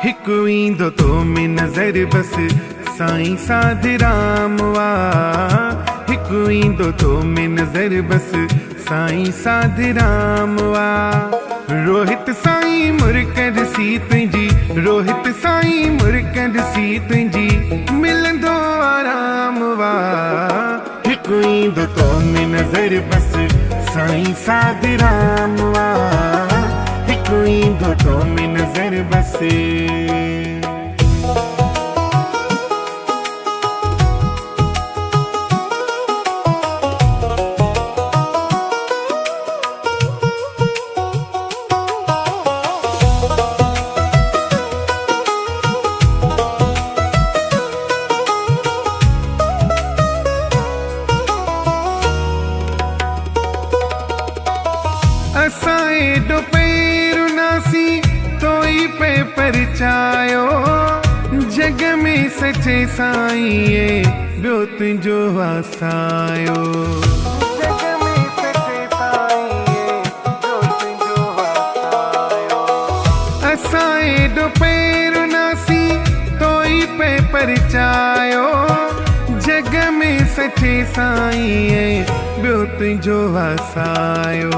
हिकु ईंदो तो में नज़र बस साईं साधि राम वा। हिकु ईंदो तो में नज़र बस साईं साधि राम वा। रोहित साईं मुरकद सी तुंहिंजी, रोहित साईं मुरकद सी तुंहिंजी, मिलंदो आराम वा। हिकु ईंदो तो में नज़र बस साईं साधि राम वा। हिकु ईंदो तो में नज़र बस। असां एॾो पैर नासी तोई पे परचायो, जग में सचे साईं ॿियो तुंहिंजो वासायो। जग में सचे साईं ॿियो तुंहिंजो वासायो। असां एॾो पैर नासी तोई पे परचायो, जग में सचे साईं ॿियो तुंहिंजो वासायो।